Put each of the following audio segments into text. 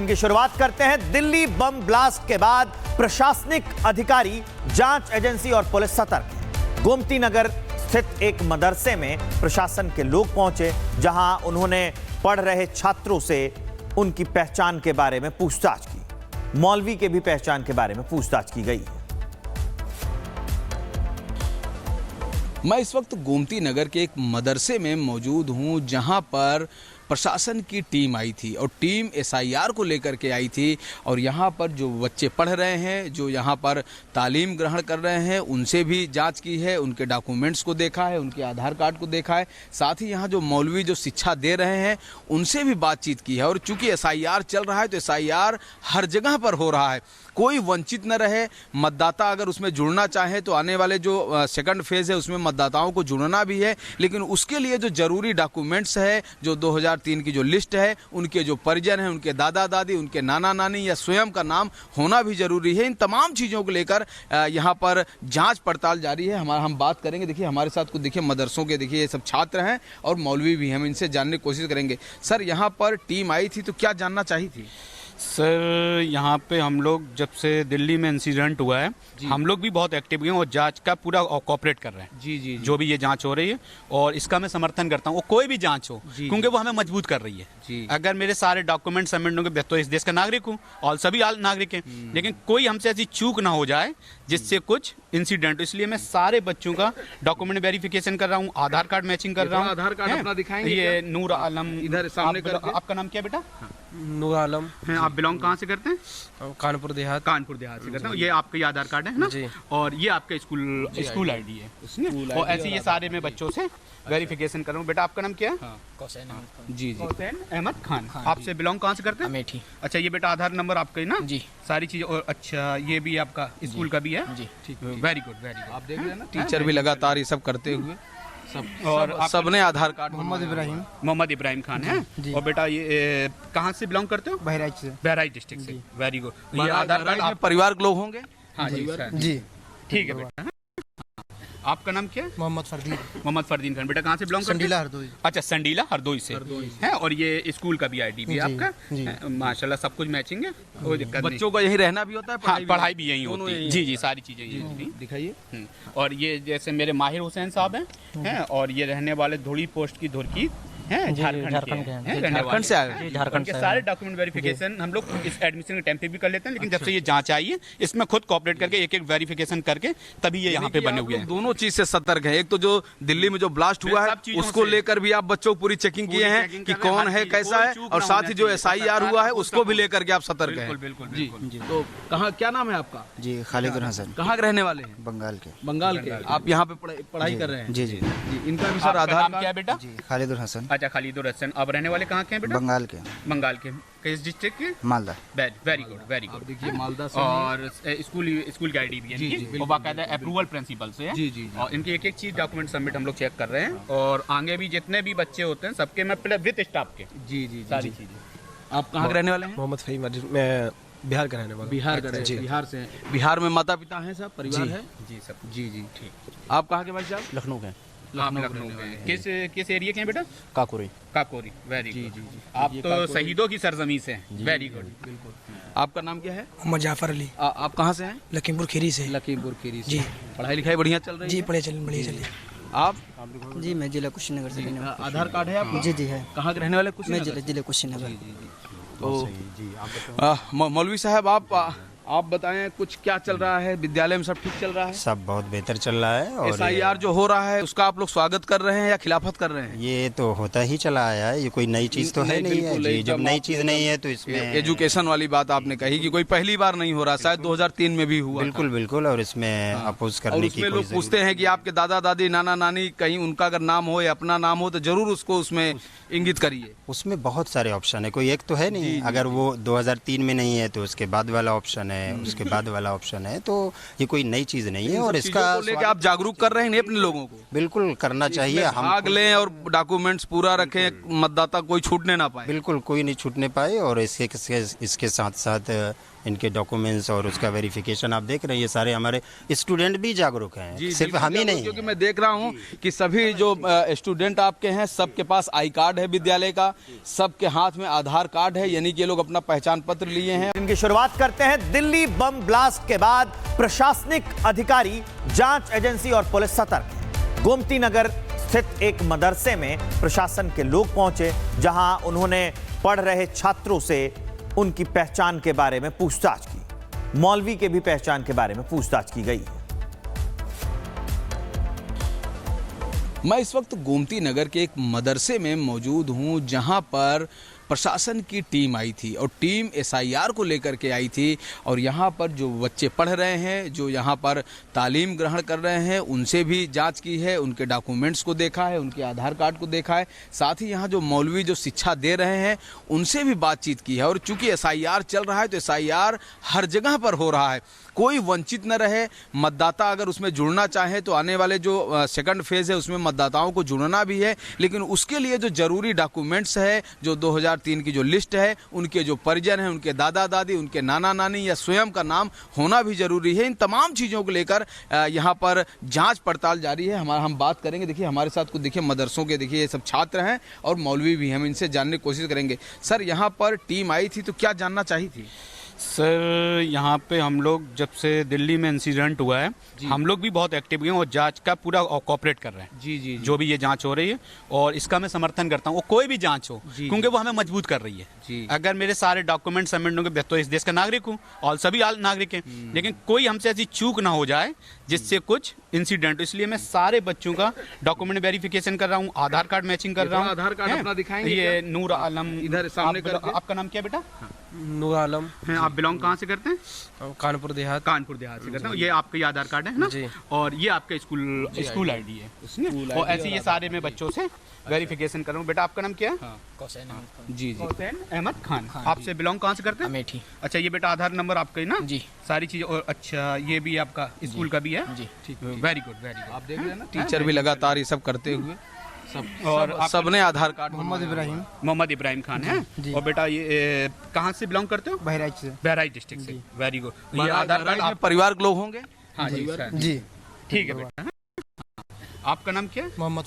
Bulletin की शुरुआत करते हैं। दिल्ली बम ब्लास्ट के बाद प्रशासनिक अधिकारी, जांच एजेंसी और पुलिस सतर्क है। गोमती नगर स्थित एक मदरसे में प्रशासन के लोग पहुंचे, जहां उन्होंने पढ़ रहे छात्रों से उनकी पहचान के बारे में पूछताछ की। मौलवी के भी पहचान के बारे में पूछताछ की गई है। मैं इस वक्त गोमती नगर के एक मदरसे में मौजूद हूं, जहां पर प्रशासन की टीम आई थी और टीम एसआईआर को लेकर के आई थी। और यहाँ पर जो बच्चे पढ़ रहे हैं, जो यहाँ पर तालीम ग्रहण कर रहे हैं, उनसे भी जांच की है, उनके डॉक्यूमेंट्स को देखा है, उनके आधार कार्ड को देखा है। साथ ही यहाँ जो मौलवी जो शिक्षा दे रहे हैं उनसे भी बातचीत की है। और चूंकि एसआईआर चल रहा है तो एसआईआर हर जगह पर हो रहा है, कोई वंचित न रहे। मतदाता अगर उसमें जुड़ना चाहे तो आने वाले जो सेकंड फेज है उसमें मतदाताओं को जुड़ना भी है, लेकिन उसके लिए जो जरूरी डॉक्यूमेंट्स है, जो 2003 की जो लिस्ट है, उनके जो परिजन हैं, उनके दादा दादी, उनके नाना नानी या स्वयं का नाम होना भी जरूरी है। इन तमाम चीज़ों को लेकर यहाँ पर जांच पड़ताल जारी है। हम बात करेंगे। देखिए हमारे साथ कुछ देखिए मदरसों के देखिए ये सब छात्र हैं और मौलवी भी हैं, हम इनसे जानने की कोशिश करेंगे। सर, यहाँ पर टीम आई थी तो क्या जानना चाहिए थी? सर, यहाँ पे हम लोग जब से दिल्ली में इंसिडेंट हुआ है, हम लोग भी बहुत एक्टिव हैं और जांच का पूरा कोऑपरेट कर रहे हैं। जी, जो भी ये जांच हो रही है, और इसका मैं समर्थन करता हूँ। वो कोई भी जांच हो, क्योंकि वो हमें मजबूत कर रही है। अगर मेरे सारे डॉक्यूमेंट सबमिट होंगे तो इस देश का नागरिक हूँ और सभी नागरिक हैं, लेकिन कोई हमसे ऐसी चूक ना हो जाए जिससे कुछ इंसिडेंट। इसलिए मैं सारे बच्चों का डॉक्यूमेंट वेरिफिकेशन कर रहा हूँ, आधार कार्ड मैचिंग कर रहा हूँ। आधार कार्ड अपना दिखाएंगे। ये नूर आलम इधर सामने आपका नाम क्या बेटा? नूर आलम है। आप बिलोंग कहाँ से करते हैं? कानपुर देहात से करते हैं। ये आपका ये आधार कार्ड है ना जी? और ये आपका स्कूल आईडी है। और ऐसे ये सारे मैं बच्चों से वेरिफिकेशन कर रहा हूँ। बेटा आपका नाम क्या है? हुसैन जी, हुसैन अहमद खान। आपसे बिलोंग कहाँ से करते हैं? अमेठी। अच्छा, ये बेटा आधार नंबर आपका ही ना जी? सारी चीजें। और अच्छा, ये भी आपका स्कूल का भी है? जी, ठीक है। Very good. आप देख रहे हैं ना, टीचर भी लगातार ये सब करते हुए और सबने आधार कार्ड। मोहम्मद इब्राहिम खान है। और बेटा ये कहाँ से बिलोंग करते हो? बहराइच डिस्ट्रिक्ट से। Very good. ये आधार कार्ड आप परिवार के लोग होंगे? हाँ जी, ठीक है बेटा। आपका नाम क्या है? मोहम्मद फरदीन खान। बेटा कहाँ से बिलोंग करते हैं? संडीला हरदोई। अच्छा, संडीला हरदोई से है। और ये स्कूल का भी आईडी भी है आपका? माशाल्लाह, सब कुछ मैचिंग है, कोई दिक्कत नहीं। बच्चों को यहीं रहना भी होता है? हाँ, पढ़ाई भी यहीं होती है। जी, सारी चीजें यहीं होती हैं। दिखाइए। और ये जैसे मेरे माहिर हुसैन साहब हैं, और ये रहने वाले धुड़ी पोस्ट की धुरकी हैं, झारखंड से आए। झारखंड के सारे डॉक्यूमेंट वेरिफिकेशन हम लोग इस एडमिशन के टाइम पे भी कर लेते हैं, लेकिन जब से ये जांच आई है इसमें खुद कोऑपरेट करके एक एक वेरिफिकेशन करके तभी ये यहाँ पे बने हुए हैं। दोनों चीज से सतर्क है। एक तो जो दिल्ली में जो ब्लास्ट हुआ है उसको लेकर भी आप बच्चों को पूरी चेकिंग किए हैं कि कौन है, कैसा है, और साथ ही जो एसआईआर हुआ है उसको भी लेकर के आप सतर्क हैं। बिल्कुल। जी, तो कहाँ, क्या नाम है आपका? जी, खालिद हसन। कहाँ के रहने वाले हैं? बंगाल के। बंगाल के। आप यहाँ पे पढ़ाई कर रहे हैं? जी। इनका भी सर आधार क्या है बेटा? जी, खालिद हसन। अच्छा, खालिद हसन। अब रहने वाले कहाँ के हैं बेटा? बंगाल के। किस डिस्ट्रिक्ट के? मालदा। Very good. देखिए मालदा से। और स्कूल की आईडी भी है इनकी, और बाकायदा अप्रूवल प्रिंसिपल से है। जी। और इनकी एक एक चीज डॉक्यूमेंट सबमिट हम लोग चेक कर रहे हैं, और आगे भी जितने भी बच्चे होते हैं सबके मैं विद स्टाफ के जी सारी चीजें। आप कहाँ के रहने वाले हैं? मोहम्मद फहीम, मैं बिहार का रहने वाला। बिहार से। बिहार में माता पिता हैं, सब परिवार है? जी सब। जी, ठीक। आप कहाँ के भाई साहब? लखनऊ के। लखनऊ के। किस एरिया के हैं बेटा? काकोरी। Very good. आप तो शहीदों की सरजमी से हैं। Very good. बिल्कुल। आपका नाम क्या है? मोहम्मद जाफर अली। आप कहाँ से हैं? लखीमपुर खीरी से। लखीमपुर खीरी से। जी। पढ़ाई लिखाई बढ़िया चल रही है? जी, बढ़िया चल रही। आप? जी, मैं जिला कुशीनगर से रहने वाला। आधार कार्ड है आपका? जी है। कहाँ के रहने वाले? मैं जिला कुशीनगर। तो मौलवी साहब, आप बताएं कुछ क्या चल रहा है विद्यालय में? सब ठीक चल रहा है? सब बहुत बेहतर चल रहा है। और एसआईआर जो हो रहा है उसका आप लोग स्वागत कर रहे हैं या खिलाफत कर रहे हैं? ये तो होता ही चला आया है, ये कोई नई चीज तो है नहीं है जी। जब नई चीज नहीं है तो इसमें एजुकेशन वाली बात आपने कही कि कोई पहली बार नहीं हो रहा, शायद 2003 में भी हुआ। बिल्कुल। और इसमें अपोज करने की लोग पूछते हैं कि आपके दादा दादी, नाना नानी, कहीं उनका अगर नाम हो या अपना नाम हो तो जरूर उसको उसमें इंगित करिए। उसमें बहुत सारे ऑप्शन है, कोई एक तो है नहीं। अगर वो 2003 में नहीं है तो उसके बाद वाला ऑप्शन है, है, उसके बाद वाला ऑप्शन है, तो ये कोई नई चीज़ नहीं है। और इसका लेके आप जागरूक कर रहे हैं अपने लोगों को, बिल्कुल करना चाहिए। हम भाग लें और डॉक्यूमेंट्स पूरा रखें, मतदाता कोई छूटने ना पाए। बिल्कुल कोई नहीं छूटने पाए। और इसके साथ साथ इनके डॉक्यूमेंट्स और उसका वेरिफिकेशन आप देख रहे हैं, ये सारे हमारे स्टूडेंट भी जागरूक हैं, सिर्फ हम ही नहीं। क्योंकि मैं देख रहा हूँ कि सभी जो स्टूडेंट आपके हैं सबके पास आई कार्ड है विद्यालय का, सबके हाथ में आधार कार्ड है, यानी कि ये लोग अपना पहचान पत्र लिए हैं। इनकी शुरुआत करते हैं। दिल्ली बम ब्लास्ट के बाद प्रशासनिक अधिकारी, जांच एजेंसी और पुलिस सतर्क है। गोमती नगर स्थित एक मदरसे में प्रशासन के लोग पहुंचे, जहां उन्होंने पढ़ रहे छात्रों से उनकी पहचान के बारे में पूछताछ की। मौलवी के भी पहचान के बारे में पूछताछ की गई है। मैं इस वक्त गोमती नगर के एक मदरसे में मौजूद हूं, जहां पर प्रशासन की टीम आई थी और टीम एसआईआर को लेकर के आई थी। और यहाँ पर जो बच्चे पढ़ रहे हैं, जो यहाँ पर तालीम ग्रहण कर रहे हैं, उनसे भी जांच की है, उनके डॉक्यूमेंट्स को देखा है, उनके आधार कार्ड को देखा है। साथ ही यहाँ जो मौलवी जो शिक्षा दे रहे हैं उनसे भी बातचीत की है। और चूंकि एसआईआर चल रहा है तो एसआईआर हर जगह पर हो रहा है, कोई वंचित न रहे। मतदाता अगर उसमें जुड़ना चाहे तो आने वाले जो सेकंड फेज है उसमें मतदाताओं को जुड़ना भी है, लेकिन उसके लिए जो जरूरी डॉक्यूमेंट्स है, जो 2003 की जो लिस्ट है, उनके जो परिजन हैं, उनके दादा दादी, उनके नाना नानी या स्वयं का नाम होना भी जरूरी है। इन तमाम चीज़ों को लेकर यहाँ पर जांच पड़ताल जारी है। हम बात करेंगे। देखिए हमारे साथ कुछ देखिए मदरसों के देखिए ये सब छात्र हैं और मौलवी भी हैं, हम इनसे जानने की कोशिश करेंगे। सर, यहाँ पर टीम आई थी तो क्या जानना चाहिए थी? सर, यहाँ पे हम लोग जब से दिल्ली में इंसिडेंट हुआ है, हम लोग भी बहुत एक्टिव हैं और जांच का पूरा कोऑपरेट कर रहे हैं। जी, जो भी ये जांच हो रही है, और इसका मैं समर्थन करता हूँ। वो कोई भी जांच हो, क्योंकि वो हमें मजबूत कर रही है। अगर मेरे सारे डॉक्यूमेंट सबमिट होंगे तो इस देश का नागरिक हूँ और सभी नागरिक हैं, लेकिन कोई हमसे ऐसी चूक ना हो जाए जिससे कुछ इंसिडेंट। इसलिए मैं सारे बच्चों का डॉक्यूमेंट वेरिफिकेशन कर रहा हूँ, आधार कार्ड मैचिंग कर रहा हूँ। आधार कार्ड अपना दिखाएंगे। ये नूर आलम इधर सामने आपका नाम क्या बेटा? नूर आलम। हैं, आप बिलोंग कहाँ से करते हैं? कानपुर देहात। कानपुर देहात से करते हैं। ये आपका ये आधार कार्ड है ना? जी। और ये आपका स्कूल आईडी है उसमें। और ऐसे ये सारे मैं बच्चों से वेरिफिकेशन कर रहा हूँ। बेटा आपका नाम क्या है? जी, हुसैन अहमद खान। आपसे बिलोंग कहाँ से करते हैं? अमेठी। अच्छा, ये बेटा आधार नंबर आपका ही ना? जी। सारी चीजें। और अच्छा, ये भी आपका स्कूल का भी है? जी। ठीक है, वेरी गुड वेरी गुड। आप देख रहे हैं ना, टीचर भी लगातार ये सब करते हुए और सबने आधार कार्ड। मोहम्मद इब्राहिम खान है। और बेटा ये कहाँ से बिलोंग करते हो? बहराइच से। बहराइच डिस्ट्रिक्ट से। Very good. ये आधार कार्ड आप परिवार के लोग होंगे? हाँ जी, ठीक है बेटा। आपका नाम क्या है? मोहम्मद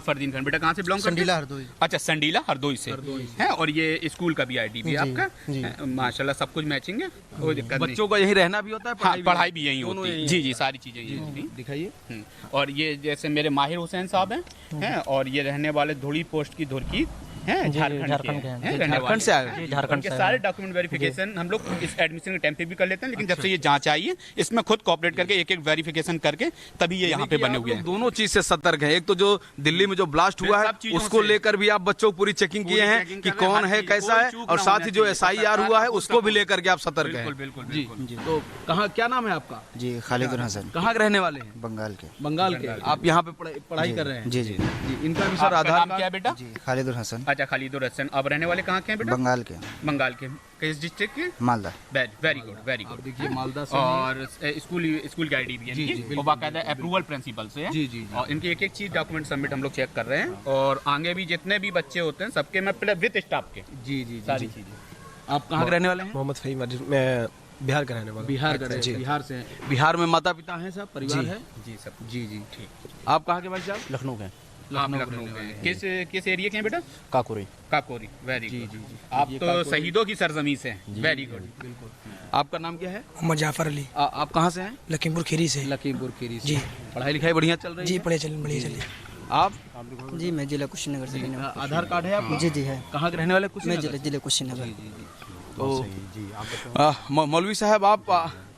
फरदीन खान। बेटा कहाँ से बिलोंग करते हैं? संडीला हरदोई। अच्छा, संडीला हरदोई से है। और ये स्कूल का भी आईडी भी है आपका? माशाल्लाह, सब कुछ मैचिंग है, कोई दिक्कत नहीं। बच्चों का यहीं रहना भी होता है? हाँ, पढ़ाई भी यहीं होती है। जी, सारी चीजें यहीं होती हैं। दिखाइए। और ये जैसे मेरे माहिर हुसैन साहब हैं, और ये रहने वाले धुड़ी पोस्ट की धुरकी हैं, झारखंड से आए। झारखंड के सारे डॉक्यूमेंट वेरिफिकेशन हम लोग इस एडमिशन के टाइम पे भी कर लेते हैं, लेकिन जब से ये जांच आई है इसमें खुद कोऑपरेट करके एक एक वेरिफिकेशन करके तभी ये यहाँ पे बने हुए हैं। दोनों चीज से सतर्क है। एक तो जो दिल्ली में जो ब्लास्ट हुआ है उसको लेकर भी आप बच्चों को पूरी चेकिंग किए हैं कि कौन है, कैसा है, और साथ ही जो एसआईआर हुआ है उसको भी लेकर के आप सतर्क हैं। बिल्कुल। तो कहाँ, क्या नाम है आपका? जी, खालिदुर हसन। कहाँ के रहने वाले हैं? बंगाल के। बंगाल के। आप यहाँ पे पढ़ाई कर रहे हैं? जी। इनका भी सर आधार क्या है बेटा? जी, खालिदुर हसन। अच्छा, खालिदुर हसन। अब रहने वाले कहाँ के हैं बेटा? बंगाल के। बंगाल के। किस डिस्ट्रिक्ट के? Malda. Very good very good. देखिए मालदा से। और स्कूल की आईडी भी है इनकी, और बाकायदा अप्रूवल प्रिंसिपल से है। जी। और इनकी एक एक चीज डॉक्यूमेंट सबमिट हम लोग चेक कर रहे हैं, और आगे भी जितने भी बच्चे होते हैं सबके मैं विद स्टाफ के जी सारी चीजें। आप कहाँ के रहने वाले हैं? मोहम्मद फहीम। मैं बिहार का रहने वाला। बिहार का? बिहार से हैं। बिहार में माता पिता हैं, सब परिवार है? जी सब। जी ठीक। आप कहाँ के भाई साहब? लखनऊ के। लखनऊ के। किस एरिया के हैं बेटा? काकोरी। Very good. आप तो शहीदों की सरजमी से हैं। Very good. बिल्कुल। आपका नाम क्या है? मोहम्मद जाफर अली। आप कहाँ से हैं? लखीमपुर खीरी से। लखीमपुर खीरी से। जी। पढ़ाई लिखाई बढ़िया चल रही है? जी, बढ़िया चल रही। आप? जी, मैं जिला कुशीनगर से रहने वाला आधार कार्ड है आपका? हूँ। जी है। कहाँ के रहने वाले? कुछ मैं जिला कुशीनगर। तो मौलवी साहब, आप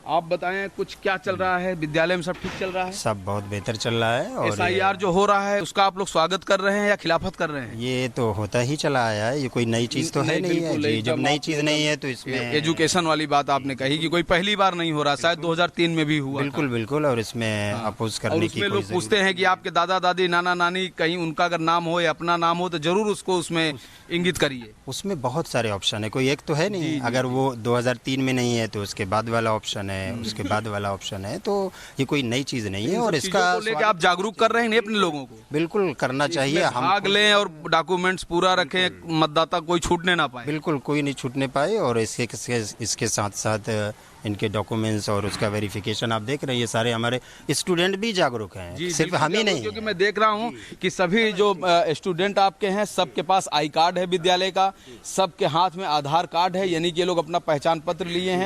आप बताएं कुछ क्या चल रहा है विद्यालय में, सब ठीक चल रहा है? सब बहुत बेहतर चल रहा है। और SIR जो हो रहा है उसका आप लोग स्वागत कर रहे हैं या खिलाफत कर रहे हैं? ये तो होता ही चला आया है, ये कोई नई चीज़ तो है नहीं है जी। जब नई चीज़ नहीं है तो इसमें एजुकेशन वाली बात आपने कही कि कोई पहली बार नहीं हो रहा, शायद 2003 में भी हुआ। बिल्कुल बिल्कुल, और इसमें अपोज और करने की उसमें कोई लोग पूछते हैं कि आपके दादा दादी नाना नानी कहीं उनका अगर नाम हो या अपना नाम हो तो जरूर उसको उसमें इंगित करिए। उसमें बहुत सारे ऑप्शन है, कोई एक तो है नहीं। अगर वो 2003 में नहीं है तो उसके बाद वाला ऑप्शन है, उसके बाद वाला ऑप्शन है। तो ये कोई नई चीज़ नहीं है और इसका लेके आप जागरूक कर रहे हैं अपने लोगों को? बिल्कुल करना चाहिए। हम भाग लें और डॉक्यूमेंट्स पूरा रखें, मतदाता कोई छूटने ना पाए। बिल्कुल कोई नहीं छूटने पाए। और इसके साथ साथ इनके डॉक्यूमेंट्स और उसका वेरिफिकेशन आप देख रहे हैं, ये सारे हमारे स्टूडेंट भी जागरूक हैं, सिर्फ हम ही नहीं। क्योंकि मैं देख रहा हूँ कि सभी जो स्टूडेंट आपके हैं सबके पास आई कार्ड है विद्यालय का, सबके हाथ में आधार कार्ड है, यानी कि ये लोग अपना पहचान पत्र लिए हैं।